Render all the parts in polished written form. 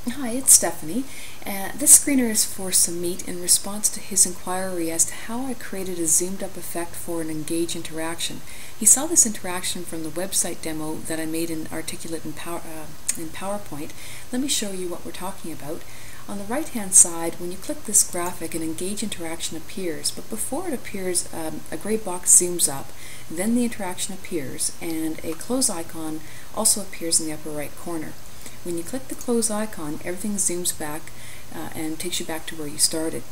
Hi, it's Stephanie. This screener is for Samit in response to his inquiry as to how I created a zoomed up effect for an engage interaction. He saw this interaction from the website demo that I made in Articulate in PowerPoint. Let me show you what we're talking about. On the right hand side, when you click this graphic, an engage interaction appears, but before it appears, a gray box zooms up, then the interaction appears, and a close icon also appears in the upper right corner. When you click the close icon, everything zooms back and takes you back to where you started.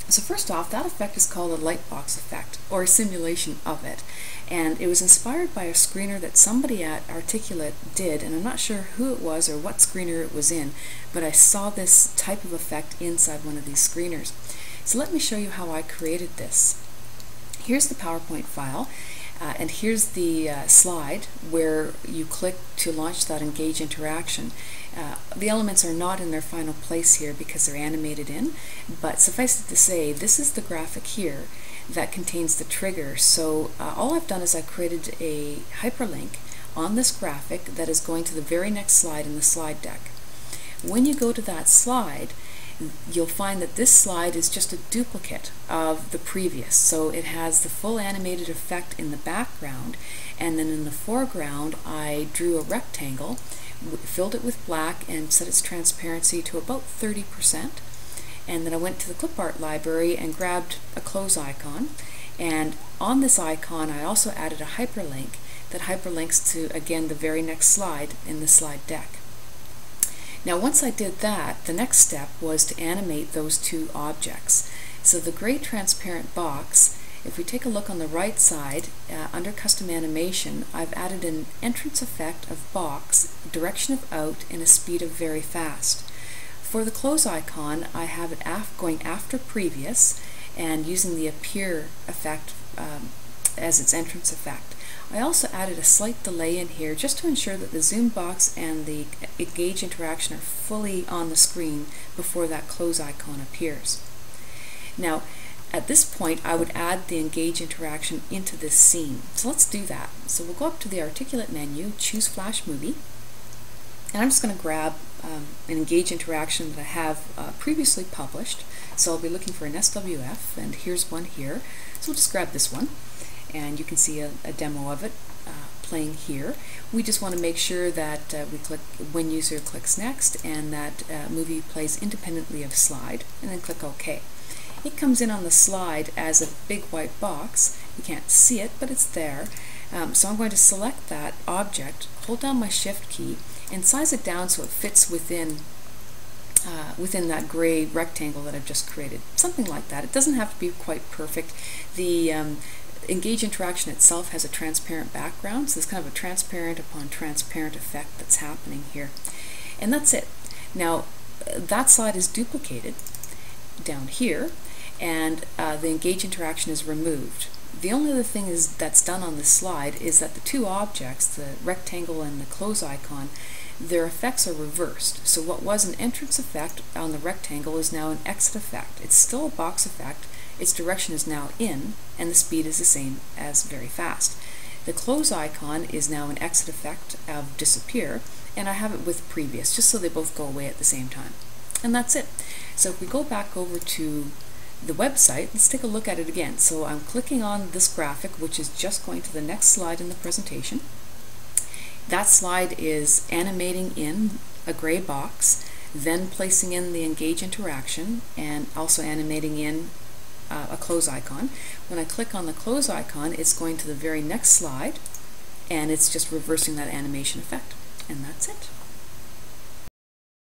So first off, that effect is called a lightbox effect, or a simulation of it. And it was inspired by a screener that somebody at Articulate did, and I'm not sure who it was or what screener it was in, but I saw this type of effect inside one of these screeners. So let me show you how I created this. Here's the PowerPoint file. And here's the slide where you click to launch that engage interaction. The elements are not in their final place here because they're animated in, but suffice it to say, this is the graphic here that contains the trigger. So all I've done is I created a hyperlink on this graphic that is going to the very next slide in the slide deck. When you go to that slide, you'll find that this slide is just a duplicate of the previous. So it has the full animated effect in the background, and then in the foreground I drew a rectangle, filled it with black, and set its transparency to about 30%. And then I went to the clip art library and grabbed a close icon, and on this icon I also added a hyperlink that hyperlinks to, again, the very next slide in the slide deck. Now once I did that, the next step was to animate those two objects. So the gray transparent box, if we take a look on the right side, under custom animation, I've added an entrance effect of box, direction of out, and a speed of very fast. For the close icon, I have it going after previous and using the appear effect as its entrance effect. I also added a slight delay in here just to ensure that the zoom box and the engage interaction are fully on the screen before that close icon appears. Now, at this point, I would add the engage interaction into this scene. So let's do that. So we'll go up to the Articulate menu, choose Flash Movie, and I'm just going to grab an engage interaction that I have previously published. So I'll be looking for an SWF, and here's one here. So we'll just grab this one, and you can see a demo of it playing here. We just want to make sure that we click when user clicks next, and that movie plays independently of slide, and then click OK. It comes in on the slide as a big white box. You can't see it, but it's there. So I'm going to select that object, hold down my Shift key, and size it down so it fits within that gray rectangle that I've just created. Something like that. It doesn't have to be quite perfect. The engage interaction itself has a transparent background, so there's kind of a transparent upon transparent effect that's happening here. And that's it. Now, that slide is duplicated down here, and the engage interaction is removed. The only other thing that's done on this slide is that the two objects, the rectangle and the close icon, their effects are reversed. So what was an entrance effect on the rectangle is now an exit effect. It's still a box effect, its direction is now in, and the speed is the same as very fast. The close icon is now an exit effect of disappear, and I have it with previous, just so they both go away at the same time. And that's it. So if we go back over to the website, let's take a look at it again. So I'm clicking on this graphic, which is just going to the next slide in the presentation. That slide is animating in a gray box, then placing in the engage interaction, and also animating in a close icon. When I click on the close icon, it's going to the very next slide, and it's just reversing that animation effect. And that's it.